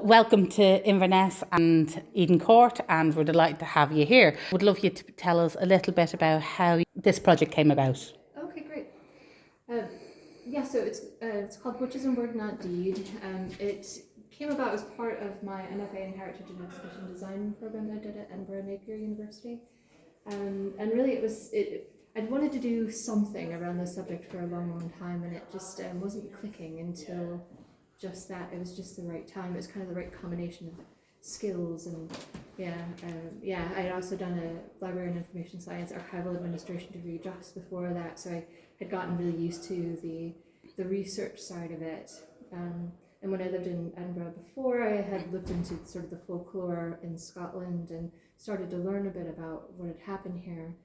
Welcome to Inverness and Eden Court, and we're delighted to have you here. Would love you to tell us a little bit about how this project came about. Okay, great. So it's called Witches and Word Not Deed. It came about as part of my MFA in Heritage and Exhibition Design program that I did at Edinburgh Napier University. And really I'd wanted to do something around this subject for a long time, and it just wasn't clicking until just that. It was just the right time. It was kind of the right combination of skills and I had also done a library and information science archival administration degree just before that, so I had gotten really used to the research side of it. And when I lived in Edinburgh before, I had looked into sort of the folklore in Scotland and started to learn a bit about what had happened here,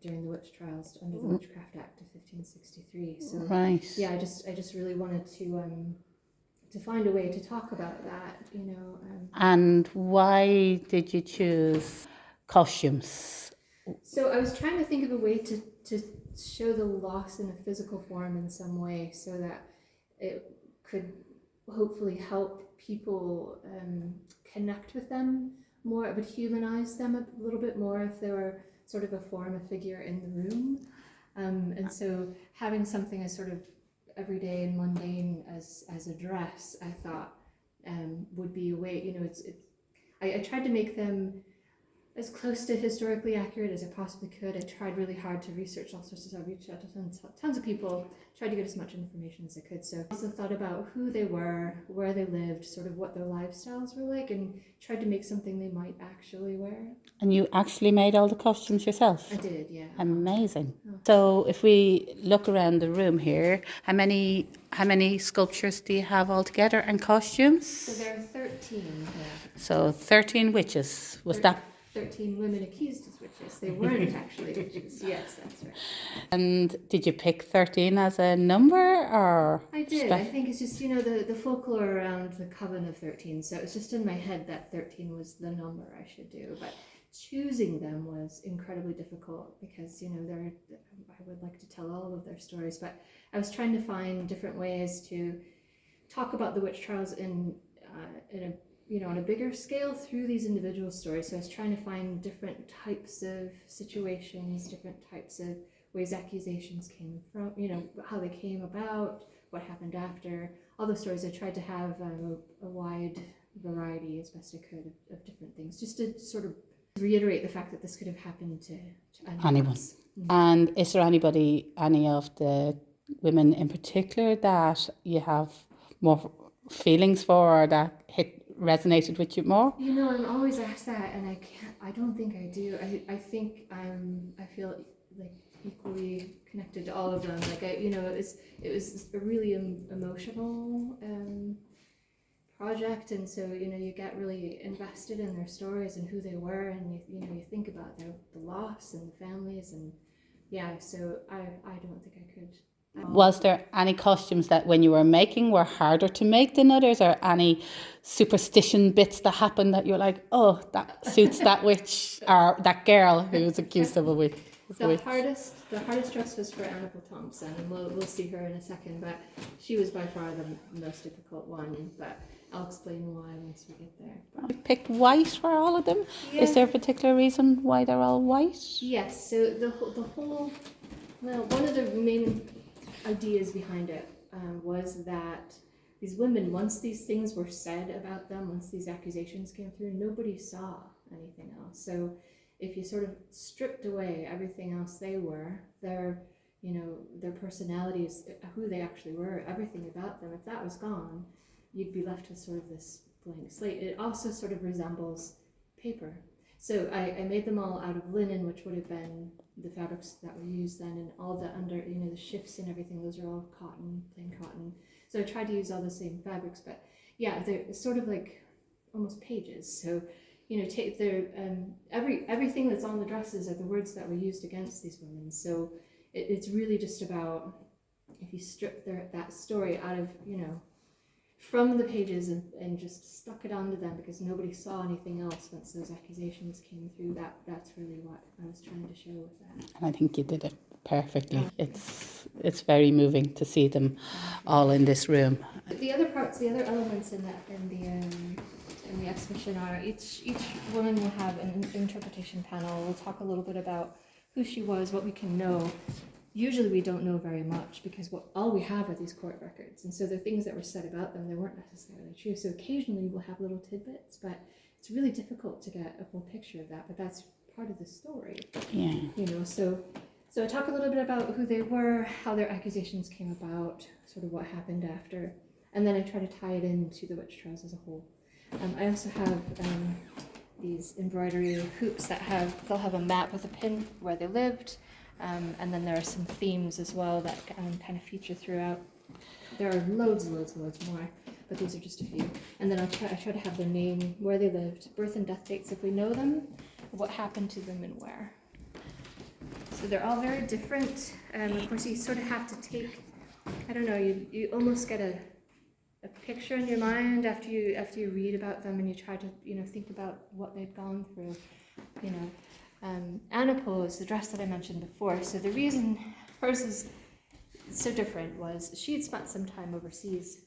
during the witch trials under the Witchcraft Act of 1563. So Right. yeah, I just really wanted to find a way to talk about that, And why did you choose costumes? So I was trying to think of a way to show the loss in a physical form in some way, so that it could hopefully help people connect with them more. It would humanize them a little bit more if they were sort of a form, a figure in the room. And so having something as sort of everyday and mundane as a dress, I thought would be a way. I tried to make them as close to historically accurate as I possibly could. I tried really hard to research all sorts of stuff. I reached out to tons of people, tried to get as much information as I could. So I also thought about who they were, where they lived, sort of what their lifestyles were like, and tried to make something they might actually wear. And you actually made all the costumes yourself? I did, yeah. Amazing. So if we look around the room here, how many sculptures do you have altogether and costumes? So there are 13 here. So 13 witches. Was that 13 women accused as witches. They weren't actually witches. Yes, that's right. And did you pick 13 as a number, or? I did. I think it's just, the folklore around the Coven of 13. So it's just in my head that 13 was the number I should do. But choosing them was incredibly difficult because, I would like to tell all of their stories. But I was trying to find different ways to talk about the witch trials in on a bigger scale through these individual stories. So I was trying to find different types of situations, different types of ways accusations came from, how they came about, what happened after, all those stories. I tried to have a wide variety as best I could of different things, just to sort of reiterate the fact that this could have happened to anyone. And is there any of the women in particular that you have more feelings for, or that resonated with you more? I'm always asked that, and I don't think I do. I think I feel like equally connected to all of them. Like it was a really emotional project, and so you get really invested in their stories and who they were, and you think about the loss and the families, and so I don't think I could. Was there any costumes that when you were making were harder to make than others, or any superstition bits that happened that you're like, oh, that suits that witch or that girl who was accused of a witch? The hardest dress was for Annabel Thompson, and we'll see her in a second, but she was by far the most difficult one, but I'll explain why once we get there. You picked white for all of them? Yeah. Is there a particular reason why they're all white? Yes, so one of the main ideas behind it was that these women, once these things were said about them, once these accusations came through, nobody saw anything else. So if you sort of stripped away everything else they were, their personalities, who they actually were, everything about them, if that was gone, you'd be left with sort of this blank slate. It also sort of resembles paper. So I made them all out of linen, which would have been the fabrics that were used then, and all the the shifts and everything, those are all cotton, plain cotton. So I tried to use all the same fabrics, but yeah, they're sort of like almost pages. So everything that's on the dresses are the words that were used against these women. So it's really just about, if you strip that story out of from the pages and just stuck it onto them, because nobody saw anything else once those accusations came through. That's really what I was trying to show with that. And I think you did it perfectly. It's very moving to see them all in this room. The other parts, the other elements in the exhibition are each woman will have an interpretation panel. We'll talk a little bit about who she was, what we can know. Usually we don't know very much because all we have are these court records, and so the things that were said about them, they weren't necessarily true. So occasionally we'll have little tidbits, but it's really difficult to get a full picture of that. But that's part of the story. Yeah. You know, so I talk a little bit about who they were, how their accusations came about, sort of what happened after, and then I try to tie it into the witch trials as a whole. I also have these embroidery hoops they'll have a map with a pin where they lived, and then there are some themes as well that kind of feature throughout. There are loads more, but these are just a few. And then I try to have their name, where they lived, birth and death dates if we know them, what happened to them and where. So they're all very different. Of course, you sort of have to take, I don't know, you almost get a picture in your mind after you read about them, and you try to think about what they've gone through. Anna Pose, the dress that I mentioned before. So the reason hers is so different was she had spent some time overseas,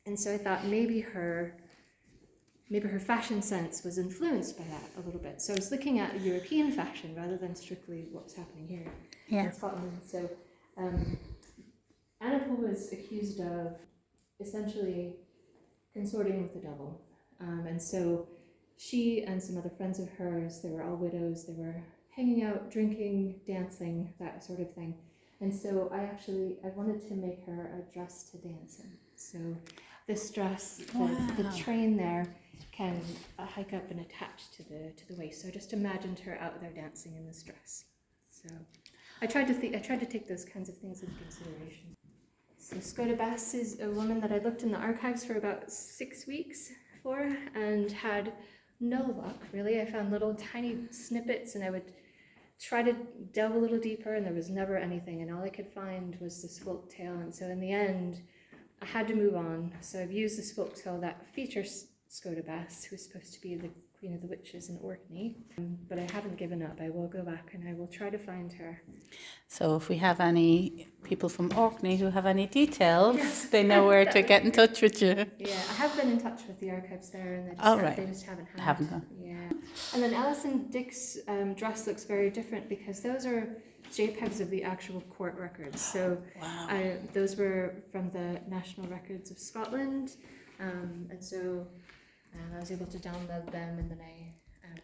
and so I thought maybe her fashion sense was influenced by that a little bit. So I was looking at European fashion rather than strictly what was happening here in Scotland. So Anna Pose was accused of essentially consorting with the devil. And so she and some other friends of hers, they were all widows, they were hanging out, drinking, dancing, that sort of thing. And so I wanted to make her a dress to dance in. So this dress, the train there can hike up and attach to the waist. So I just imagined her out there dancing in this dress. So I tried to take those kinds of things into consideration. So Skoda Bass is a woman that I looked in the archives for about 6 weeks for and had no luck, really. I found little tiny snippets and I would try to delve a little deeper and there was never anything, and all I could find was this folk tale. And so in the end, I had to move on. So I've used this folk tale that features Skoda Bass, who is supposed to be the Queen of the Witches in Orkney. But I haven't given up. I will go back and I will try to find her. So if we have any people from Orkney who have any details, they know where to get in touch with you. Yeah, I have been in touch with the archives there, and they just haven't had. Haven't done. Yeah. And then Alison Dick's dress looks very different because those are JPEGs of the actual court records. So those were from the National Records of Scotland, and so I was able to download them, and then I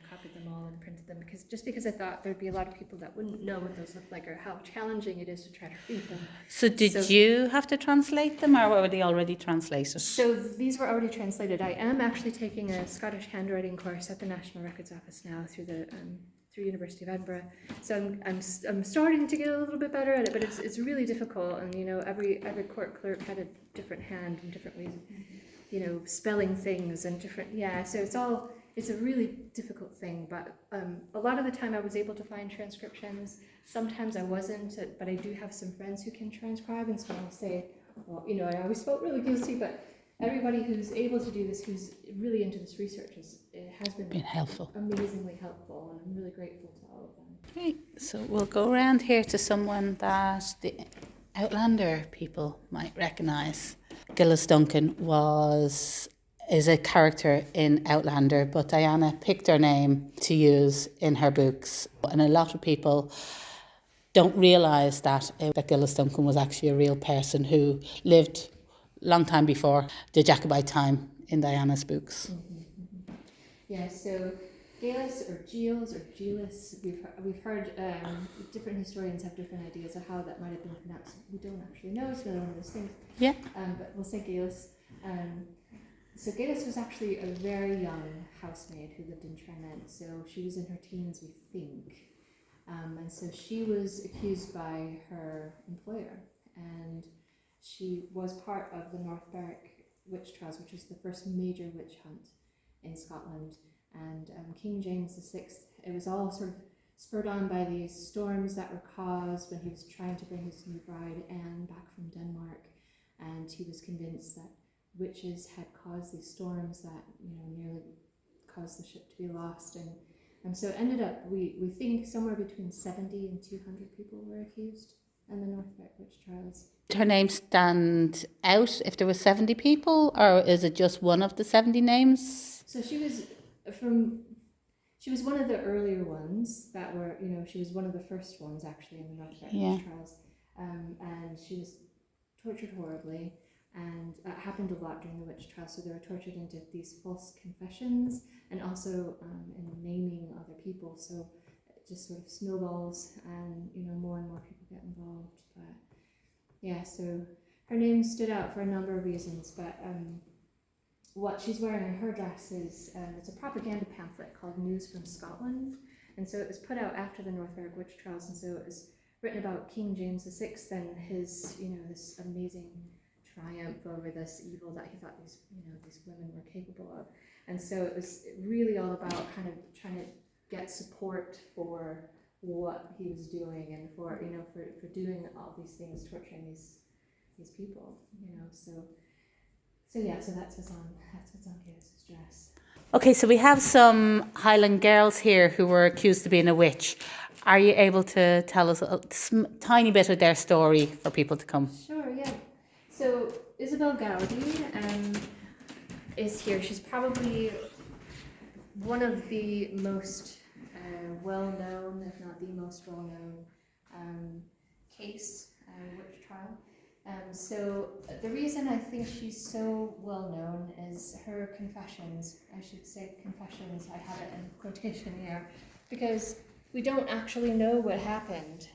copied them all and printed them because I thought there'd be a lot of people that wouldn't know what those look like or how challenging it is to try to read them. So did you have to translate them, or were they already translated? So these were already translated. I am actually taking a Scottish handwriting course at the National Records Office now through University of Edinburgh. So I'm starting to get a little bit better at it, but it's really difficult. And every court clerk had a different hand and different ways of spelling things and different. So it's a really difficult thing. But a lot of the time I was able to find transcriptions. Sometimes I wasn't, but I do have some friends who can transcribe, and so I'll say, well, I always felt really guilty, but everybody who's able to do this, who's really into this research, has been helpful, amazingly helpful, and I'm really grateful to all of them. Okay, so we'll go around here to someone that the Outlander people might recognise. Gillis Duncan is a character in Outlander, but Diana picked her name to use in her books, and a lot of people don't realise that Gillis Duncan was actually a real person who lived long time before the Jacobite time in Diana's books. Yeah, so Gillis or Giles or Giles, we've heard different historians have different ideas of how that might have been pronounced. We don't actually know, it's another one of those things. Yeah. But we'll say Gillis. So Gillis was actually a very young housemaid who lived in Tremont, so she was in her teens, we think. And so she was accused by her employer, and she was part of the North Berwick witch trials, which was the first major witch hunt in Scotland. And King James VI, it was all sort of spurred on by these storms that were caused when he was trying to bring his new bride Anne back from Denmark, and he was convinced that witches had caused these storms that nearly caused the ship to be lost, and So it ended up, we think somewhere between 70 and 200 people were accused in the North Berwick witch trials. Did her name stand out if there were 70 people, or is it just one of the 70 names? So she was one of the earlier ones that were, she was one of the first ones actually in the North Berwick witch trials. And she was tortured horribly, and it happened a lot during the witch trials. So they were tortured into these false confessions, and also in naming other people. So it just sort of snowballs, and more and more people get involved. But yeah, so her name stood out for a number of reasons. But what she's wearing in her dress is it's a propaganda pamphlet called News from Scotland, and so it was put out after the North Berwick witch trials, and so it was written about King James VI and his, this amazing triumph over this evil that he thought these women were capable of. And so it was really all about kind of trying to get support for what he was doing, and for doing all these things, torturing these people, so that's what's on Cadis's dress. Okay, so we have some Highland girls here who were accused of being a witch. Are you able to tell us a tiny bit of their story for people to come? Sure, yeah. So Isabel Gowdy is here. She's probably one of the most well-known, if not the most well-known, case witch trial. So the reason I think she's so well-known is her confessions. I should say confessions, I have it in quotation here, because we don't actually know what happened.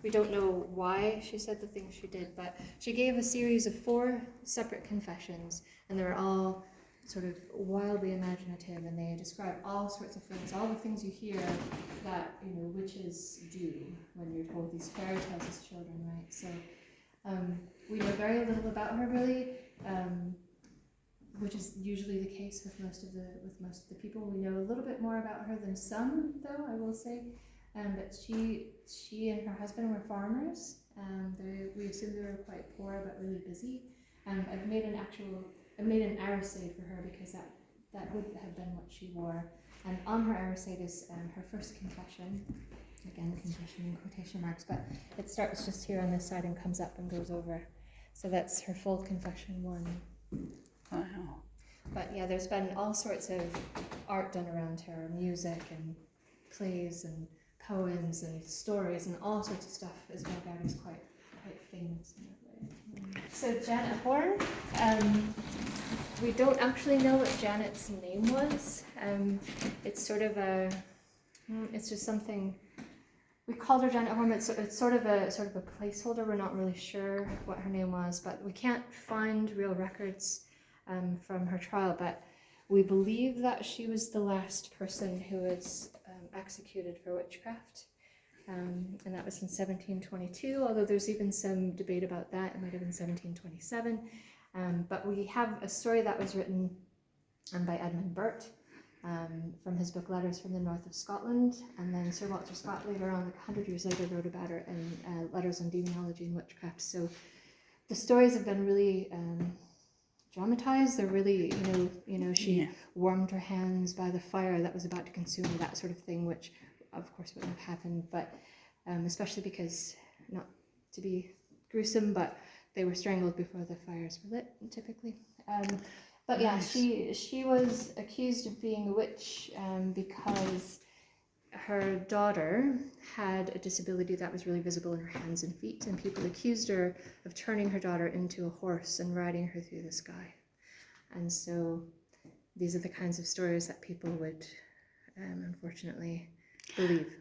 We don't know why she said the things she did, but she gave a series of 4 separate confessions, and they were all sort of wildly imaginative, and they describe all sorts of things, all the things you hear that witches do when you're told these fairy tales as children, right? So we know very little about her, really, which is usually the case with most of the people. We know a little bit more about her than some, though, I will say. But she and her husband were farmers. We assume they were quite poor but really busy. I've made an arisade for her because that would have been what she wore. And on her arisade is her first confession. Again, confession in quotation marks, but it starts just here on this side and comes up and goes over. So that's her full confession 1. Wow. But yeah, there's been all sorts of art done around her, music and plays and poems and stories and all sorts of stuff. Isabel Gowdy's quite famous in that way. So Janet Horn, we don't actually know what Janet's name was. It's sort of it's just something. We called her Janet Horn. It's sort of a placeholder. We're not really sure what her name was, but we can't find real records from her trial. But we believe that she was the last person who was executed for witchcraft, and that was in 1722. Although there's even some debate about that. It might have been 1727. But we have a story that was written by Edmund Burt. From his book Letters from the North of Scotland, and then Sir Walter Scott later on, 100 years later, wrote about her in Letters on Demonology and Witchcraft. So the stories have been really dramatized. They're really, she warmed her hands by the fire that was about to consume her, that sort of thing, which of course wouldn't have happened, but especially because, not to be gruesome, but they were strangled before the fires were lit, typically. But yeah, she was accused of being a witch because her daughter had a disability that was really visible in her hands and feet, and people accused her of turning her daughter into a horse and riding her through the sky. And so these are the kinds of stories that people would unfortunately believe.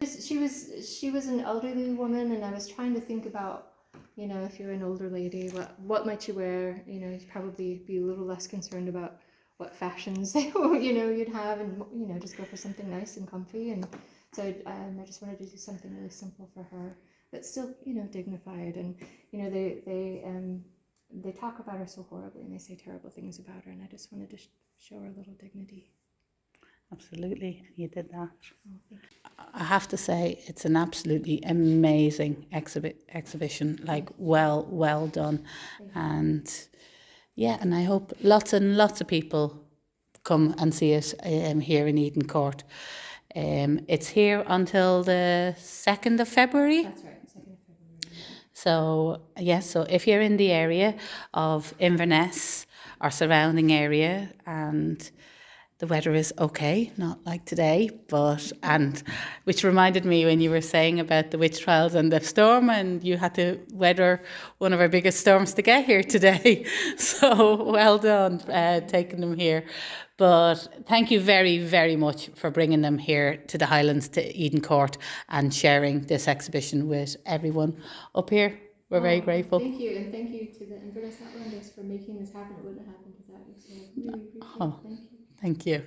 She was an elderly woman, and I was trying to think about, if you're an older lady, what might you wear? You'd probably be a little less concerned about what fashions you'd have, and just go for something nice and comfy. And so I just wanted to do something really simple for her, but still dignified. And they talk about her so horribly, and they say terrible things about her, and I just wanted to show her a little dignity. Absolutely, you did that. Oh, thank you. I have to say, it's an absolutely amazing exhibition, like well done. And yeah, and I hope lots and lots of people come and see it here in Eden Court. It's here until the 2nd of February. That's right, 2nd of February. So, yes, so if you're in the area of Inverness or surrounding area and the weather is okay, not like today, and which reminded me when you were saying about the witch trials and the storm, and you had to weather one of our biggest storms to get here today. So well done taking them here. But thank you very, very much for bringing them here to the Highlands, to Eden Court, and sharing this exhibition with everyone up here. We're very grateful. Thank you, and thank you to the Inverness Outlanders for making this happen. It wouldn't have happened without you, so I really appreciate it. Thank you. Thank you.